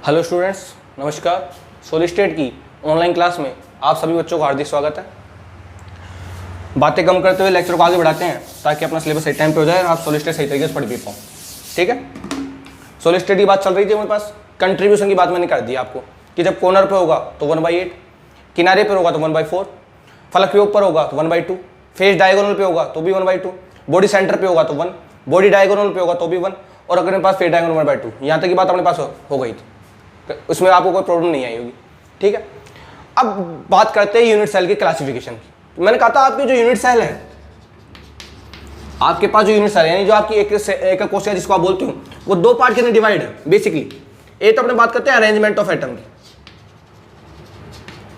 Hello students, नमस्कार। Solid state की online class में आप सभी बच्चों का हार्दिक स्वागत है। बातें कम करते हुए लेक्चर को आगे बढ़ाते हैं ताकि अपना सिलेबस सही टाइम पे हो जाए और आप सोलिड स्टेट सही तरीके से पढ़ भी पाओ। ठीक है, सोलिड स्टेट की बात चल रही थी मेरे पास। कंट्रीब्यूशन की बात मैंने कर दी आपको कि जब कॉर्नर पे होगा तो 1/8, किनारे पर होगा तो 1/4, फलक के ऊपर होगा तो 1/2, फेस डायगोनल पे होगा तो भी 1/2, बॉडी सेंटर पे होगा तो 1, बॉडी डायगोनल पे होगा तो भी 1, और अगर मेरे पास फेस डायगोनल 1/2। यहाँ तक की बात अपने पास हो गई थी, उसमें आपको कोई प्रॉब्लम नहीं आई होगी। ठीक है, अब बात करते हैं यूनिट सेल की क्लासिफिकेशन की। मैंने कहा था आपकी जो यूनिट सेल है, आपके पास जो यूनिट सेल है यानी जो आपकी एक कोशिका जिसको आप बोलते हो, वो दो पार्ट के अंदर डिवाइड है बेसिकली। एक तो अपने बात करते हैं अरेंजमेंट ऑफ एटम की,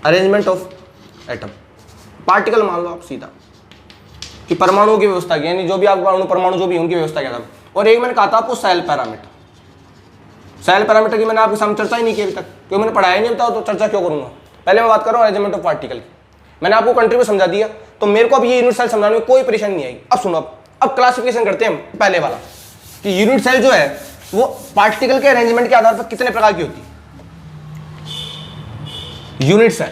अरेंजमेंट ऑफ एटम, पार्टिकल मान लो आप सीधा कि परमाणुओं की व्यवस्था की, यानी जो भी आप परमाणु जो भी उनकी व्यवस्था क्या था। और एक मैंने कहा था आपको सेल पैरामीटर। सेल पैरामीटर की मैंने आपके सामने चर्चा ही नहीं की अभी तक, क्योंकि मैंने पढ़ाया नहीं, बताओ तो चर्चा क्यों करूंगा। पहले मैं बात कर रहा हूँ अरेंजमेंट ऑफ पार्टिकल की। मैंने आपको कंट्री में समझा दिया, तो मेरे को अब ये यूनिट सेल समझाने में कोई परेशानी नहीं आएगी। अब सुनो, अब क्लासिफिकेशन करते हैं पहले वाला कि यूनिट सेल जो है वो पार्टिकल के अरेंजमेंट के आधार पर कितने प्रकार की होती है। Unit cell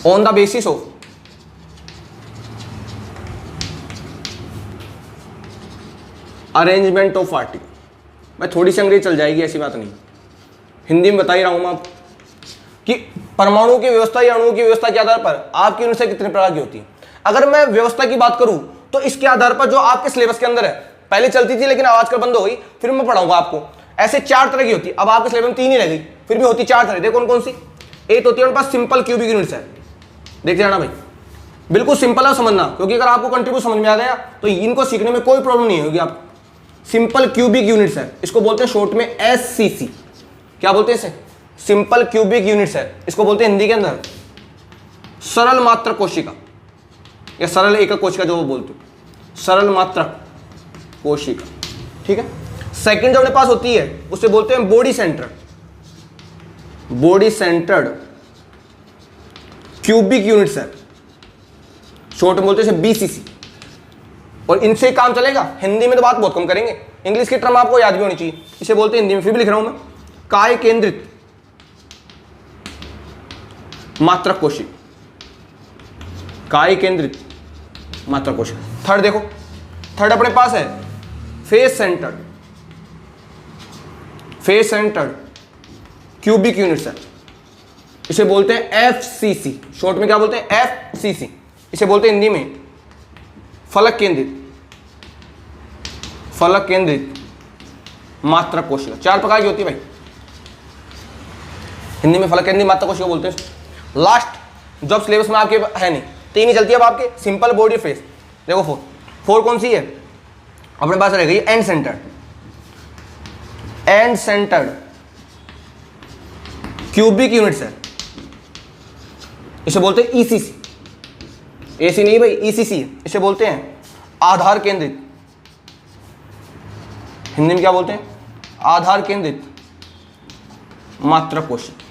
on the basis of arrangement of particle. मैं थोड़ी सी अंग्रेजी चल जाएगी, ऐसी बात नहीं, हिंदी में बता ही रहा हूं मैं आपको कि परमाणु की व्यवस्था या अणुओं की व्यवस्था के आधार पर आपकी यूनिट सेल कितने प्रकार की होती है। अगर मैं व्यवस्था की बात करूं तो इसके आधार पर जो आपके सिलेबस के अंदर है, पहले चलती थी लेकिन आजकल बंद हो गई, फिर मैं पढ़ाऊंगा आपको। ऐसे 4 तरह की होती है, अब आपके सिलेबस में 3 ही रह गई, फिर भी होती 4 तरह। देखो कौन कौन सी। एक होती है पास सिंपल क्यूबिक यूनिट सेल, देख जाना भाई, बिल्कुल सिंपल है समझना, क्योंकि अगर आपको कंट्रीब्यूट समझ में आ गया तो इनको सीखने में कोई प्रॉब्लम नहीं होगी आपको। सिंपल क्यूबिक यूनिट सेल, इसको बोलते हैं शॉर्ट में एससीसी। क्या बोलते हैं इसे? Simple cubic unit cell. इसको बोलते हैं हिंदी के अंदर सरल मात्र कोशिका या सरल एकक कोशिका, जो वो बोलते हैं सरल मात्र कोशिका। ठीक है, सेकंड जो अपने पास होती है उसे बोलते हैं body centred, body centred cubic unit cell, short में बोलते हैं बीसीसी। और इनसे काम चलेगा, हिंदी में तो बात बहुत कम करेंगे, इंग्लिश की टर्म आपको याद भी होनी चाहिए। इसे बोलते हैं हिंदी में, फिर भी लिख रहा हूं मैं, काय केंद्रित मात्रक कोशिका, काय केंद्रित मात्रक कोशिका। थर्ड देखो, थर्ड अपने पास है face centred, face centred cubic unit cell, इसे बोलते हैं एफसीसी। शॉर्ट में क्या बोलते हैं? एफसीसी। इसे बोलते हैं हिंदी में फलक केंद्रित, फलक केंद्रित मात्रक कोशिका। 4 प्रकार की होती है भाई, हिंदी में फलक केंद्रित मात्रक कोशिका बोलते हैं। लास्ट जब सिलेबस में आपके है नहीं, 3 ही चलती है अब आपके, सिंपल बॉडी फेस। देखो 4 कौन सी है अपने पास रह गई? End centred, end centred cubic unit cell, इसे बोलते हैं ईसीसी। एसी नहीं भाई, ईसीसी। इसे बोलते हैं आधार केंद्रित, हिंदी में क्या बोलते हैं? आधार केंद्रित मात्रक कोशिका।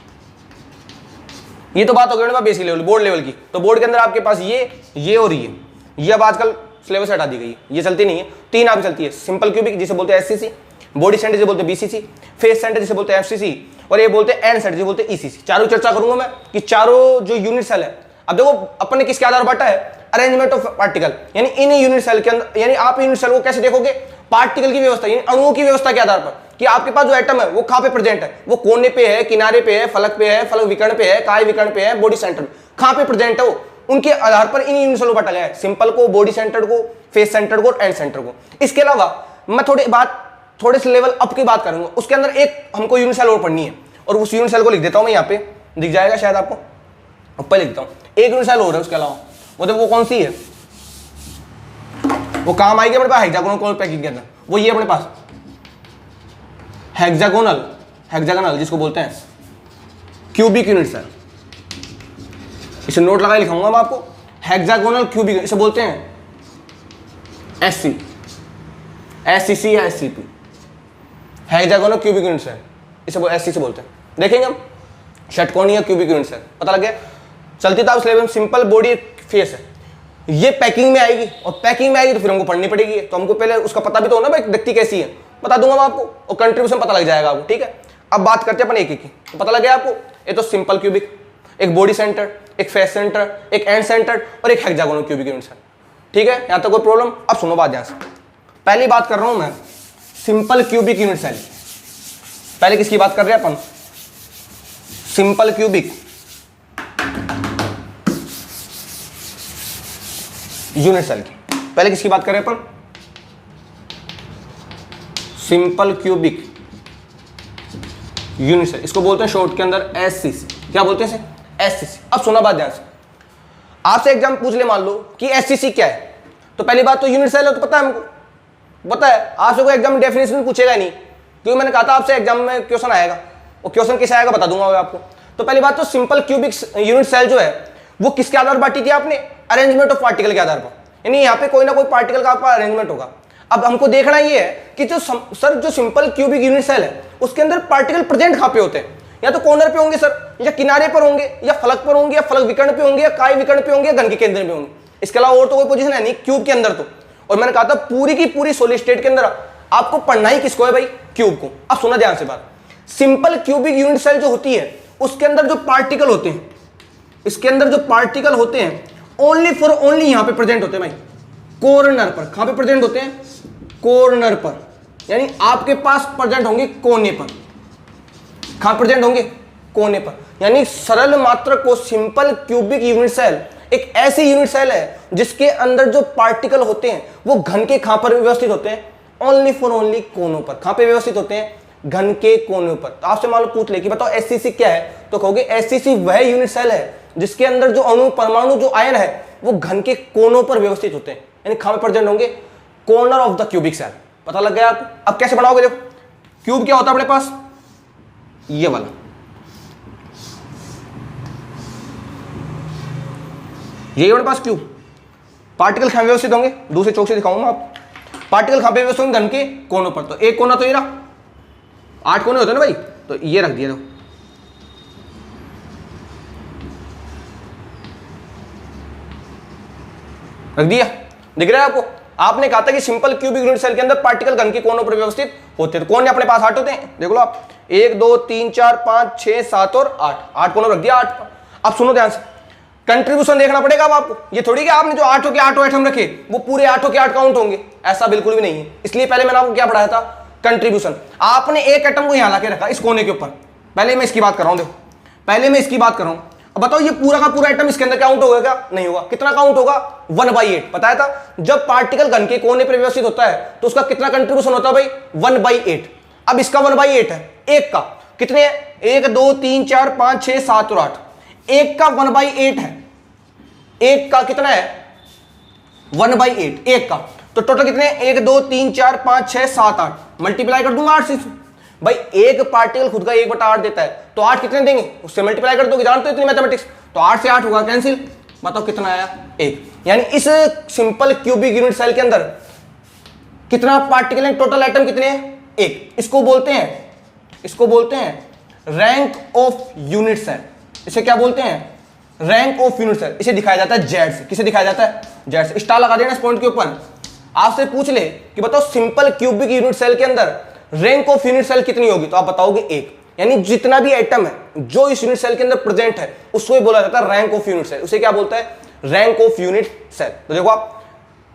ये तो बात हो गई ना बेसिक लेवल, बोर्ड लेवल की। तो बोर्ड के अंदर आपके पास ये और ये अब आजकल सिलेबस हटा दी गई है, ये चलती नहीं है। 3 आपकी चलती है, सिंपल क्यूबिक जिसे बोलते हैं एससीसी, बॉडी सेंटर जिसे बोलते हैं बीसीसी, फेस सेंटर जिसे बोलते हैं एफसीसी, और ये बोलते हैं एंड सेंटर जिसे बोलते हैं ईसीसी। चारों चर्चा करूंगा मैं कि चारों जो यूनिट सेल है। अब देखो अपन ने किसके आधार बांटा है? अरेंजमेंट ऑफ पार्टिकल, यानी इन यूनिट सेल के अंदर, यानी आप यूनिट सेल को कैसे देखोगे? पार्टिकल की व्यवस्था, यानी अणुओं की व्यवस्था के आधार पर कि आपके पास जो एटम है वो कहां पे प्रेजेंट है, वो कोने पे है, किनारे पे है, फलक पे है, फलक विकर्ण पे है, काय विकर्ण पे है, बॉडी सेंटर में कहां पे प्रेजेंट है, वो उनके आधार पर इन यूनिट सेल को बांटा गया है। सिंपल को, बॉडी सेंटर को, फेस सेंटर को, एंड सेंटर को। इसके अलावा मैं थोड़े से लेवल अप की बात करूंगा, उसके अंदर एक हमको यूनिट सेल और पढ़नी है, और उस यूनिट सेल को लिख देता हूं मैं, यहाँ पे दिख जाएगा शायद आपको, ऊपर लिखता हूं। एक यूनिट सेल और है उसके अलावा, वो कौन सी है, वो काम आएगी अपने पास हेक्सागोनल पैकिंग के अंदर। वो ये अपने पास हेक्सागोनल, हेक्सागोनल जिसको बोलते हैं क्यूबिक यूनिट सेल। इसे नोट लगा लिखाऊंगा मैं आपको, हेक्सागोनल क्यूबिक, इसे बोलते हैं एससी, एससीसी या SCP, hexagonal cubic unit cell, इसे एससी से बोलते हैं। देखेंगे हम षटकोणीय क्यूबिक यूनिट सेल, पता लग गया। चलती था सिलेबस, सिंपल बॉडी फेस है, ये पैकिंग में आएगी, और पैकिंग में आएगी तो फिर हमको पढ़नी पड़ेगी। तो हमको पहले उसका पता भी तो होना भाई व्यक्ति कैसी है, बता दूंगा मैं आपको, और कंट्रीब्यूशन पता लग जाएगा आपको, ठीक है। अब बात करते हैं अपन एक एक की, तो पता लग गया आपको, ये तो सिंपल क्यूबिक, एक बॉडी सेंटर, एक फेस सेंटर, एक एंड सेंटर और एक हेक्सागोनल क्यूबिक यूनिट सेल, ठीक है। यहां तक कोई प्रॉब्लम? अब सुनो बात ध्यान से, पहली बात कर रहा हूं मैं सिंपल क्यूबिक यूनिट सेल। पहले किसकी बात कर रहे हैं अपन? सिंपल क्यूबिक यूनिट सेल की। पहले किसकी बात कर रहे हैं अपन? सिंपल क्यूबिक यूनिट सेल, इसको बोलते हैं शॉर्ट के अंदर एससीसी। क्या बोलते हैं इसे? एससीसी। अब सुना बात ध्यान से, आपसे एग्जाम पूछ ले मान लो कि एससीसी क्या है, तो पहली बात तो यूनिट सेल है, तो पता है हमको, पता है। आपसे कोई एग्जाम डेफिनेशन पूछेगा नहीं, क्योंकि मैंने कहा था आपसे एग्जाम में क्वेश्चन आएगा, और क्वेश्चन किस आएगा बता दूंगा मैं आपको। तो पहली बात तो सिंपल क्यूबिक यूनिट सेल जो है वो किसके आधार पर बांटी थी आपने? अरेंजमेंट ऑफ पार्टिकल के आधार पर, यानी यहाँ पे कोई ना कोई पार्टिकल का आपका अरेंजमेंट होगा। अब हमको देखना ये है कि जो जो सिंपल क्यूबिक यूनिट सेल है उसके अंदर पार्टिकल प्रेजेंट कहाँ पे होते हैं? या तो कॉर्नर पे होंगे सर, या किनारे पर होंगे, या फलक पर होंगे, या फलक विकर्ण पे होंगे, या काय विकर्ण पे होंगे, या घन के केंद्र में होंगे। इसके अलावा और तो कोई पोजीशन है नहीं क्यूब के अंदर तो। और मैंने कहा था पूरी की पूरी सॉलिड स्टेट के अंदर आपको पढ़ना ही किसको है भाई? क्यूब को। अब सुना ध्यान से बात, सिंपल क्यूबिक यूनिट सेल जो होती है उसके अंदर जो पार्टिकल होते हैं, इसके अंदर जो पार्टिकल होते हैं ओनली फॉर ओनली यहां पे प्रेजेंट होते हैं भाई, कॉर्नर पर। कहां पे प्रेजेंट होते हैं? कॉर्नर पर, यानी आपके पास प्रेजेंट होंगे कोने पर। कहां प्रेजेंट होंगे? कोने पर। यानी सरल मात्रक को सिंपल क्यूबिक यूनिट सेल एक ऐसी यूनिट सेल है जिसके अंदर जो पार्टिकल होते हैं वो घन के कहां पर व्यवस्थित होते हैं? ओनली फॉर ओनली कोनों पर। कहां पे व्यवस्थित होते हैं? घन के कोनों पर। तो आपसे मान लो पूछ ले कि बताओ एससीसी क्या है, तो कहोगे एससीसी वह यूनिट सेल है जिसके अंदर जो अणु परमाणु जो आयन है वो घन के कोनों पर व्यवस्थित होते हैं, यानी कहां पे प्रेजेंट होंगे? Corner of the cubic cell. पता लग गया आपको? अब कैसे बनाओगे? देखो क्यूब क्या होता है अपने पास, ये वाला, यही अपने पास क्यूब। पार्टिकल कहां व्यवस्थित होंगे? दूसरे चौक से दिखाऊंगा मैं आपको। पार्टिकल कहां पे व्यवस्थित होंगे? घन के कोनों पर। तो एक कोना तो ये रहा, 8 कोने होते हैं ना भाई, तो ये रख दिया। देखो रख दिया, दिख रहा है आपको? आपने कहा था कि सिंपल क्यूबिक यूनिट सेल के अंदर पार्टिकल घन के कोनों पर व्यवस्थित होते हैं। तो कोने अपने पास 8 होते हैं, देख लो आप, 1 2 3 4 5 6 7 और 8 कोनों रख दिया 8। अब सुनो ध्यान से, कंट्रीब्यूशन देखना पड़ेगा अब आपको। ये थोड़ी कि आपने जो 8 के 8 आइटम रखे वो पूरे 8 के 8 काउंट होंगे, ऐसा बिल्कुल भी नहीं है। इसलिए पहले मैंने आपको क्या पढ़ाया था? कंट्रीब्यूशन। आपने एक एटम को यहां लाके रखा इस कोने के ऊपर, पहले मैं इसकी बात कर रहा हूं। देखो पहले मैं इसकी बात कर रहा हूं। अब बताओ ये पूरा का पूरा एटम इसके अंदर काउंट होगा क्या? नहीं होगा। कितना काउंट होगा? 1/8। बताया था जब पार्टिकल घन के कोने पर व्यवस्थित होता है तो उसका कितना कंट्रीब्यूशन होता है भाई? 1/8। अब इसका 1/8 है, एक का कितने है? 1 2 3 4 5 6 7 और 8। एक का 1/8 है, एक का कितना है? 1/8 एक का। तो टोटल कितने? 1 2 3 4 5 6 7 8। मल्टीप्लाई कर दूंगा 8 से भाई। एक पार्टिकल खुद का 1/8 देता है, तो 8 कितने देंगे? उससे मल्टीप्लाई कर दोगे, जानते हो इतनी मैथमेटिक्स। तो 8 से 8 होगा कैंसिल, बताओ कितना आया? 1। यानी इस सिंपल क्यूबिक यूनिट सेल के अंदर कितना पार्टिकल है? टोटल एटम कितने हैं? 1। इसको बोलते हैं रैंक ऑफ यूनिट सेल। इसे क्या बोलते हैं? Rank of unit cell. इसे दिखाया जाता है जेड से। किसे दिखाया जाता है? जेड से। स्टार लगा देना इस पॉइंट के ऊपर। आपसे पूछ ले कि बताओ सिंपल क्यूबिक यूनिट सेल के अंदर रैंक ऑफ यूनिट सेल कितनी होगी, तो आप बताओगे 1। यानी जितना भी एटम है जो इस यूनिट सेल के अंदर प्रेजेंट है उसको ही बोला जाता है रैंक ऑफ यूनिट सेल। उसे क्या बोलता है? Rank of unit cell. तो देखो आप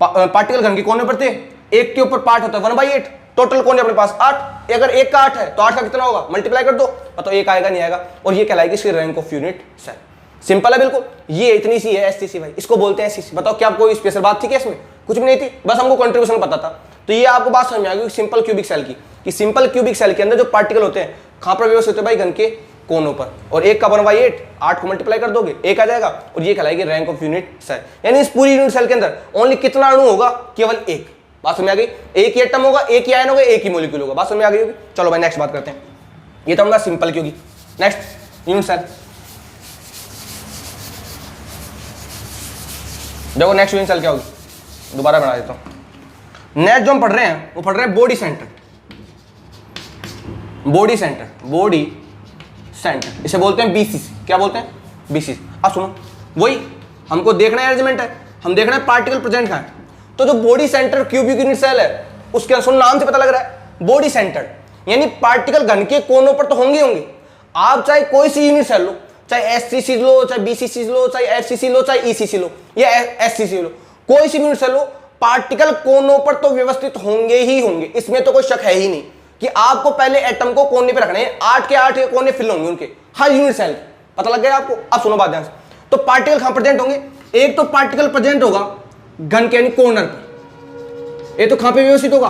पार्टिकल घन के कोने पर थे, एक के ऊपर पार्ट होता है 1/8, टोटल कोने अपने पास 8। अगर एक का 8 है तो 8 का कितना होगा? मल्टीप्लाई कर दो, बताओ 1 आएगा नहीं आएगा, और ये कहलाएगी इसकी rank of unit cell. Simple है बिल्कुल। ये इतनी सी है एसटीसी भाई, इसको बोलते हैं एसटीसी। बताओ क्या कोई स्पेशल बात थी क्या इसमें? कुछ भी नहीं थी, बस हमको कंट्रीब्यूशन पता था। तो ये आपको बात समझ में आ गई सिंपल क्यूबिक सेल की, कि सिंपल क्यूबिक सेल के अंदर जो पार्टिकल होते हैं कहां पर व्यवस्थित होते हैं भाई? घन के कोनों पर। और एक का 1/8, 8 को मल्टीप्लाई कर दोगे 1 आ जाएगा, और ये कहलाएगी रैंक ऑफ यूनिट सेल। यानी इस पूरी यूनिट सेल के अंदर ओनली कितना अणु होगा? केवल 1। बात समझ में आ गई? एक ही एटम होगा, एक ही आयन होगा, एक ही मॉलिक्यूल होगा। बात समझ में आ गई होगी? चलो भाई नेक्स्ट बात करते हैं। ये तो हमारा simple cubic. Next unit cell. देखो नेक्स्ट यूनिट सेल क्या होगी, दोबारा बना देता हूं। नेक्स्ट जो हम पढ़ रहे हैं वो पढ़ रहे हैं body centre. Body centre, body centre, इसे बोलते हैं बीसीसी। क्या बोलते हैं? बीसीसी। अब सुनो, वही हमको देखना है अरेंजमेंट है, हम देखना है पार्टिकल प्रेजेंट कहां है। तो जो body centre cubic unit cell है उसके सुन नाम से पता लग रहा है बॉडी सेंटर्ड, यानी पार्टिकल घन के कोनों पर तो होंगे होंगे। आप चाहे कोई सी यूनिट सेल लो, चाहे एससीसी लो, चाहे बीसीसी लो, चाहे एफसीसी लो, चाहे ईसीसी लो या एससीसी लो, कोई सी यूनिट सेल लो, पार्टिकल कोनों पर तो व्यवस्थित होंगे ही होंगे, इसमें तो कोई शक है ही नहीं कि आपको पहले एटम को कोने पे रखने हैं, 8 के 8 कोने फिल होंगे उनके हर यूनिट सेल। पता लग गया आपको? अब सुनो बात ध्यान से। तो पार्टिकल कहां प्रेजेंट होंगे? एक तो पार्टिकल प्रेजेंट होगा घन के यानी कॉर्नर पर, ये तो कहां पे व्यवस्थित होगा?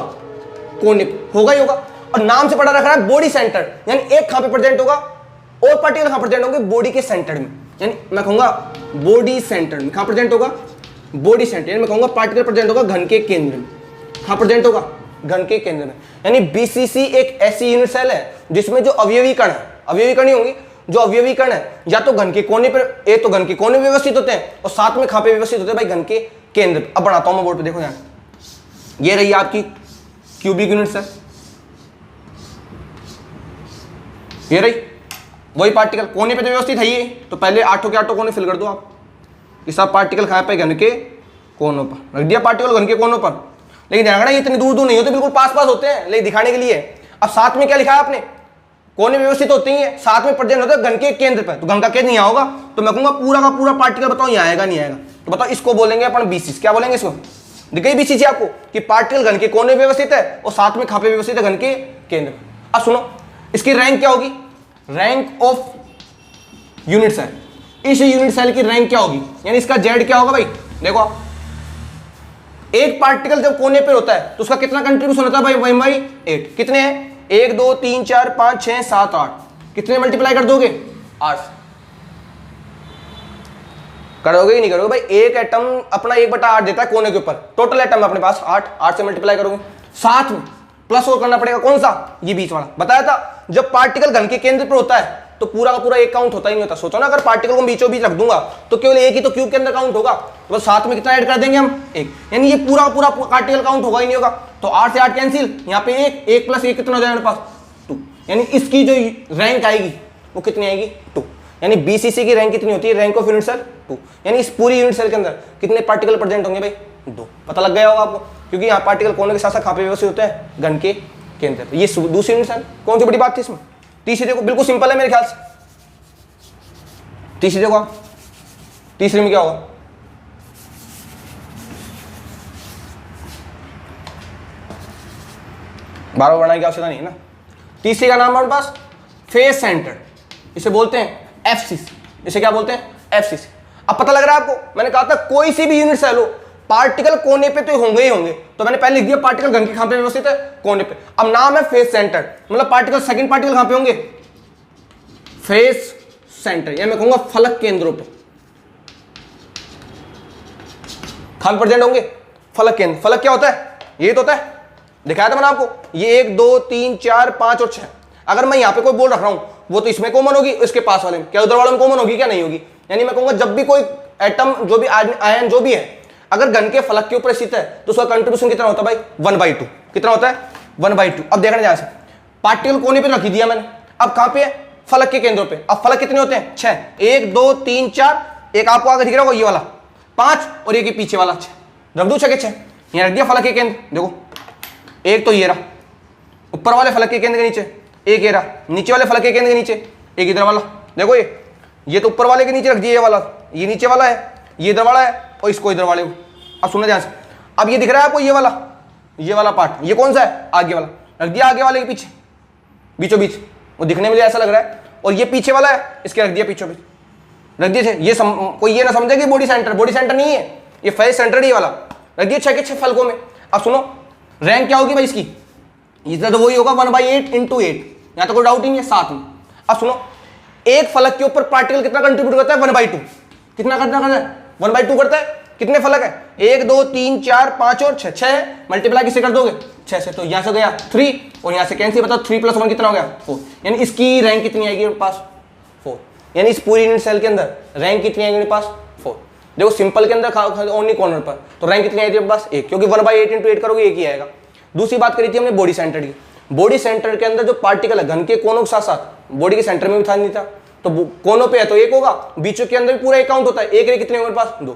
कोने पे होगा ही होगा। और नाम से पढ़ा रखा है बॉडी सेंटर, यानी एक कहां पे प्रेजेंट होगा और पार्टिकल कहां प्रेजेंट होंगे? बॉडी के सेंटर में, यानी मैं कहूंगा बॉडी सेंटर में। कहां प्रेजेंट होगा? बॉडी सेंटर, यानी मैं कहूंगा पार्टिकल प्रेजेंट होगा घन के केंद्र में। कहां प्रेजेंट होगा? घन के केंद्र में। यानी बीसीसी एक ऐसी यूनिट सेल है जिसमें जो अवयवी कण है, अवयवी कण ही होंगी, जो अवयवी कण है या तो घन के कोने पर, एक तो घन के कोने व्यवस्थित होते हैं और साथ में कहां पे व्यवस्थित होते हैं भाई? घन के केंद्र पे। अब बनाता हूं मैं बोर्ड पे, देखो यहां, ये रही आपकी क्यूबिक यूनिट सेल, ये रही वही पार्टिकल कोने पे तो व्यवस्थित है ये, तो पहले 8 के 8 कोने फिल कर दो आप कि सब पार्टिकल कहां पे? घन के कोनों पर रख दिया पार्टिकल घन के कोनों पर। लेकिन ध्यान रखना ये इतने दूर दूर नहीं होते, बिल्कुल पास पास होते हैं, लेकिन दिखाने के लिए। अब साथ में क्या लिखा है आपने? कोने व्यवस्थित होती हैं, साथ में प्रेजेंट होता है घन के केंद्र पर, तो घन का केंद्र यहाँ होगा, तो मैं कहूंगा पूरा का पूरा पार्टिकल बताओ यहाँ आएगा नहीं आएगा? तो बताओ इसको बोलेंगे अपन बीसीसी। क्या बोलेंगे इसको? दिख गई बीसीसी आपको कि पार्टिकल घन के कोने व्यवस्थित है और साथ में कहां पे व्यवस्थित है? घन के केंद्र। अब सुनो इसकी रैंक क्या होगी? Rank of unit cell. इस यूनिट सेल की रैंक क्या होगी, यानी इसका जेड क्या होगा भाई? देखो आप, एक पार्टिकल जब कोने पे होता है तो उसका कितना कंट्रीब्यूशन होता है भाई? 1/8। कितने हैं? 1 2 3 4 5 6 7 8। कितने मल्टीप्लाई कर दोगे? 8 करोगे ही नहीं करोगे भाई? एक एटम अपना 1/8 देता है कोने के ऊपर, टोटल एटम अपने पास 8 से मल्टीप्लाई करोगे, साथ में प्लस और करना पड़ेगा। कौन सा? ये बीच वाला। बताया था जब पार्टिकल घन के केंद्र पर होता है तो पूरा का पूरा एक काउंट होता ही नहीं होता। सोचो ना, अगर पार्टिकल को बीचों बीच रख दूंगा तो केवल एक ही तो क्यूब के अंदर काउंट होगा, तो बस साथ में कितना ऐड कर देंगे हम? 1, यानी ये पूरा पूरा पार्टिकल काउंट होगा ही नहीं होगा। तो 8 से 8 कैंसिल, यहाँ पे 1 प्लस 1 कितना हो जाएगा मेरे पास? 2। यानी इसकी जो रैंक आएगी वो कितनी आएगी? 2। यानी बीसीसी की रैंक कितनी होती है? Rank of unit cell 2। यानी इस पूरी यूनिट सेल के अंदर कितने पार्टिकल प्रेजेंट होंगे भाई? 2। पता लग गया होगा आपको, क्योंकि यहाँ पार्टिकल कोने के साथ साथ कहां पे व्यवस्थित होते हैं? घन के केंद्र पे। ये दूसरी यूनिट सेल। कौन सी बड़ी बात थी इसमें? तीसरी देखो, बिल्कुल सिंपल है मेरे ख्याल से। तीसरी देखो आप, तीसरी में क्या होगा? बार बनाने की आवश्यकता नहीं है ना। तीसरी का नाम हमारे पास फेस सेंटर, इसे बोलते हैं एफसीसी। इसे क्या बोलते हैं? एफसीसी। अब पता लग रहा है आपको, मैंने कहा था कोई सी भी यूनिट सेल हो पार्टिकल कोने पे तो होंगे ही होंगे, तो मैंने पहले लिख दिया पार्टिकल घन के कहां पे व्यवस्थित है? कोने पे। अब नाम है फेस सेंटर, मतलब पार्टिकल, सेकंड पार्टिकल कहां पे होंगे? फेस सेंटर, या मैं कहूंगा फलक केंद्रों पे। कहां प्रेजेंट होंगे? फलक केंद्र। फलक क्या होता है? ये तो होता है, दिखाया था मैंने आपको, ये 1 2 3 4 5 और 6। अगर मैं यहां पे कोई बोल रख रहा हूं वो तो इसमें कॉमन होगी, इसके पास वाले में, क्या उधर वाले में कॉमन होगी? क्या नहीं होगी? यानी मैं कहूंगा जब भी कोई एटम, जो भी आयन जो भी है, अगर घन के फलक के ऊपर स्थित है तो उसका कंट्रीब्यूशन कितना होता है भाई? 1/2। कितना होता है? 1/2। अब देखना ध्यान से, पार्टिकल कोने पे रख दिया मैंने, अब कहां पे है? फलक के केंद्रों पे। अब फलक कितने होते हैं? 6। 1 2 3 4, एक आपको आगे दिख रहा होगा ये वाला 5 और एक पीछे वाला 6। रख दो 6 के 6, यहां रख दिया फलक के केंद्र। देखो एक तो ये रहा ऊपर वाले फलक के केंद्र के नीचे, एक ये रहा नीचे वाले फलक के केंद्र के नीचे, एक इधर वाला। देखो ये तो ऊपर वाले के नीचे रख दिया, ये वाला, ये नीचे वाला है, ये इधर वाला है और इसको इधर वाले को। अब सुनना ध्यान से, अब ये दिख रहा है आपको ये वाला पार्ट, ये कौन सा है? आगे वाला। रख दिया आगे वाले के पीछे, बीचों बीच, वो दिखने में ऐसा लग रहा है। और ये पीछे वाला है, इसके रख दिया पीछों बीच, रख दिए। ये कोई ये ना समझे कि बॉडी सेंटर नहीं है, ये फेस सेंटर ही वाला। रख दिए 6 के 6 फलकों में। अब सुनो रैंक क्या होगी भाई इसकी? इधर तो वही होगा 1/8 × 8, यहां तो कोई डाउट ही नहीं है, 7 में। अब सुनो, एक फलक के ऊपर पार्टिकल कितना कंट्रीब्यूट करता है? 1/2। कितना करता है? 1/2 करता है। कितने फलक है? 1 2 3 4 5 और 6। 6 मल्टीप्लाई किससे कर दोगे? 6 से। तो यहां से गया 3 और यहां से कैंसिल, बताओ 3 + 1 कितना हो गया? 4। यानी इसकी रैंक कितनी आएगी मेरे पास? 4। यानी इस पूरी यूनिट सेल के अंदर रैंक कितनी आएगी मेरे पास? 4। देखो सिंपल के अंदर ओनली कॉर्नर पर, तो रैंक कितनी आएगी मेरे पास? 1, क्योंकि 1/8 × 8 करोगे एक ही आएगा। दूसरी बात करी थी हमने बॉडी सेंटर की। बॉडी सेंटर के अंदर जो पार्टिकल है घन के कोनों के साथ साथ बॉडी के सेंटर में भी था नहीं था, तो कोनों पे है तो 1 होगा, बीचों के अंदर भी पूरा 1 काउंट होता है। एक रे कितने होंगे मेरे पास? 2।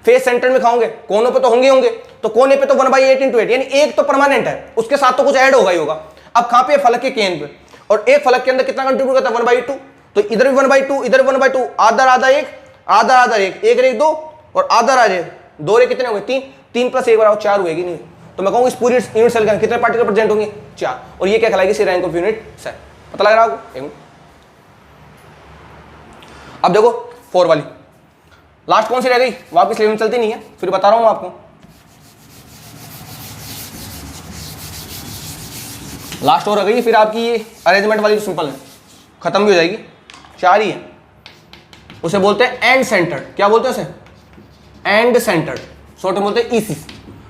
फेस सेंटर में खाओगे, कोनों पे तो होंगे, तो कोने पे तो 1/8 × 8, यानी एक तो परमानेंट है, उसके साथ तो कुछ ऐड होगा ही होगा। अब कहां पे फलक के केंद्र पे, और एक फलक के अंदर कितना कंट्रीब्यूट करता है 1/2, तो इधर भी 1/2 इधर 1/2, आधा आधा एक, आधा आधा एक, एक रेख 2 और आधा आधा एक, 2 रेख कितने हो गए 3, 3 + 1 बराबर 4 हुएगी नहीं, तो मैं कहूंगा इस पूरी यूनिट सेल के अंदर कितने पार्टिकल प्रेजेंट होंगे 4, और ये क्या कहलाएगी सी रैंक ऑफ यूनिट सेल। पता लग रहा है आपको? अब देखो 4 वाली लास्ट कौन सी रह गई, वापस लेवल में चलती नहीं है, फिर बता रहा हूं आपको। लास्ट और रह गई फिर आपकी ये अरेंजमेंट वाली, सिंपल है, खत्म भी हो जाएगी, 4 ही है। उसे बोलते हैं एंड सेंटर्ड, क्या बोलते हैं उसे? एंड सेंटर्ड, शॉर्ट में बोलते हैं ईसी।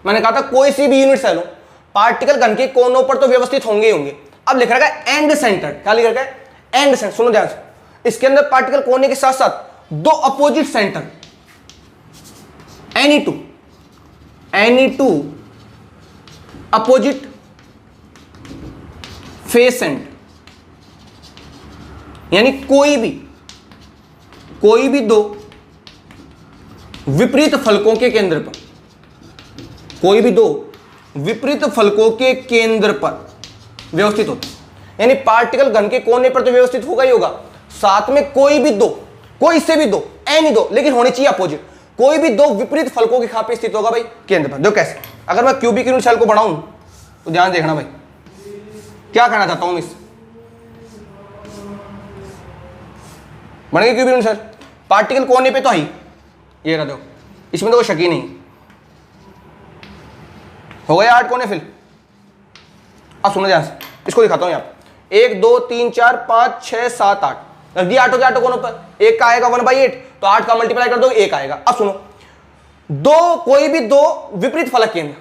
मैंने कहा था कोई सी भी यूनिट सेल हो, पार्टिकल घन के कोनों पर तो व्यवस्थित होंगे ही होंगे। अब लिख रखा है एंड सेंटर्ड, क्या लिख रखा है? And centre. सुनो ध्यान से, इसके अंदर पार्टिकल कोने के साथ साथ 2 opposite centre, any two opposite फेसेंट, यानी कोई भी 2 विपरीत फलकों के केंद्र पर, कोई भी 2 विपरीत फलकों के केंद्र पर व्यवस्थित होते हैं, यानी पार्टिकल घन के कोने पर तो व्यवस्थित होगा ही होगा, साथ में कोई भी 2, कोई से भी 2, एनी 2, लेकिन होनी चाहिए अपोजिट, कोई भी 2 विपरीत फलकों के कहां पे स्थित होगा भाई? केंद्र पर। देखो कैसे, अगर मैं क्यूबिक यूनिट सेल को बढ़ाऊं तो ध्यान देखना भाई, क्या कहना चाहता हूं मैं इस बन गई क्यूबिक यूनिट सेल, पार्टिकल कोने पे तो है, ये रहा देखो, इसमें तो कोई शक ही नहीं, हो गया 8 कोने फिल। अब सुनो ध्यान से, इसको दिखाता हूं यहां पर, 1 2 3 4 5 6 7 8, रख दिया 8 के 8 कोनों पर, एक का आएगा 1/8, तो 8 का मल्टीप्लाई कर दो 1 आएगा। अब सुनो, कोई भी 2 विपरीत फलक केंद्र,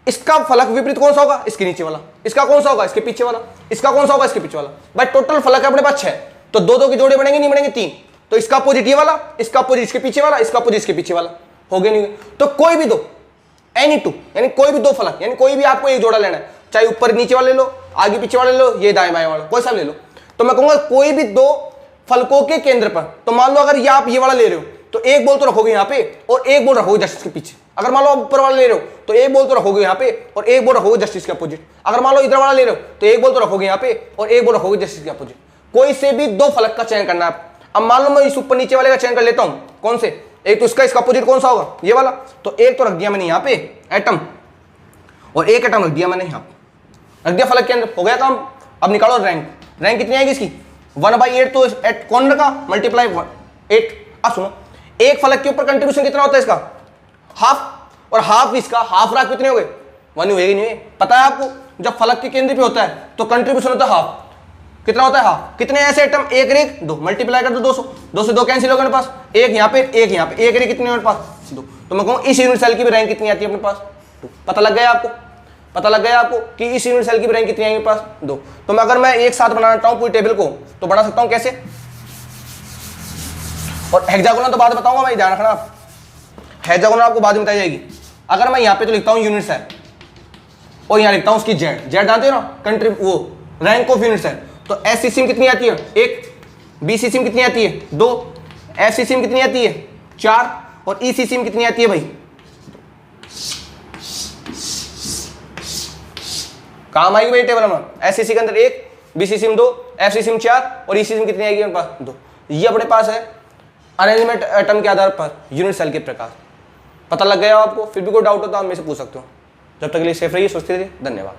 इसका फलक विपरीत कौन सा होगा? इसके नीचे वाला। इसका कौन सा होगा? इसके पीछे वाला। इसका कौन सा होगा? इसके पीछे वाला। भाई टोटल फलक है अपने पास 6, तो 2 के जोड़े बनेंगे नहीं बनेंगे 3, तो इसका अपोजिट ये वाला, इसका अपोजिट इसके पीछे वाला, इसका अपोजिट इसके पीछे वाला, हो गए नहीं? तो कोई भी 2, एनी 2, यानी कोई भी 2 फलक, यानी कोई भी आपको एक जोड़ा लेना है, चाहे ऊपर नीचे वाले लो, आगे पीछे वाले लो, ये दाएं बाएं वाला, कोई सा ले लो, तो मैं कहूंगा कोई भी 2 फलकों के केंद्र पर, तो मान लो अगर आप ये वाला ले रहे हो तो एक बोल तो रखोगे यहां पे और एक बोल रखोगे जस्ट इसके पीछे। अगर मान लो ऊपर वाला ले रहे हो तो एक बोल तो रखोगे यहां पे और एक बोल रखोगे जस्ट इसके अपोजिट। अगर मान लो इधर वाला ले रहे हो तो एक बोल तो रखोगे यहां पे और एक बोल रखोगे जस्ट इसके अपोजिट। कोई से भी 2 फलक का चयन करना है। अब मान लो मैं इस ऊपर नीचे वाले का चयन कर लेता हूं, कौन से? एक तो इसका अपोजिट कौन सा होगा? ये वाला, तो एक तो रख दिया मैंने यहां पे एटम, और एक एटम रख दिया मैंने यहां रख दिया फलक के अंदर, हो गया काम। अब निकालो रैंक, रैंक कितनी आएगी इसकी? 1/8, तो एट कौन रखा मल्टीप्लाई 8। अब सुनो, एक फलक के ऊपर कंट्रीब्यूशन कितना होता है इसका? हाफ, और हाफ इसका, हाफ राख कितने हो गए? 1 हुएगी नहीं? पता है आपको, जब फलक के केंद्र पे होता है तो कंट्रीब्यूशन होता है हाफ। कितना होता है हाफ? कितने ऐसे एटम? एक रेख 2, मल्टीप्लाई कर दो 200, 2 से 2 कैंसिल हो गए मेरे पास, एक यहाँ पे एक यहाँ पे, एक रेख कितने मेरे पास? 2। तो मैं कहूँ इस यूनिट सेल की भी रैंक कितनी आती है अपने पास? 2। पता लग गया आपको? पता लग गया आपको कि इस यूनिट सेल की रैंक कितनी आएगी मेरे पास? 2। तो मैं अगर मैं एक साथ बनाना चाहता हूं पूरी टेबल को तो बना सकता हूं कैसे? और हेक्सागोनल तो बाद में बताऊंगा भाई, ध्यान रखना आप, हेक्सागोनल आपको बाद में बताई जाएगी। अगर मैं यहां पे तो लिखता हूं यूनिट सेल और यहां लिखता हूं उसकी जेड जानते हो ना, कंट्री वो रैंक ऑफ यूनिट सेल, तो एससीसीएम कितनी आती है? 1, बीसीसीएम कितनी आती है? 2, एफसीसीएम कितनी आती है? 4, और ईसीसीएम कितनी आती है भाई? काम आएगी भाई टेबल में, एससीसी के अंदर 1, बीसीसीएम 2, एफसीसीएम 4 और ईसीसीएम कितनी आएगी मेरे पास? 2। ये अपने पास है अरेंजमेंट एटम के आधार पर यूनिट सेल के प्रकार। पता लग गया आपको? फिर भी कोई डाउट हो तो आप मेरे से पूछ सकते हो। जब तक के लिए सेफ रहिए, सुस्ती रहिए, धन्यवाद।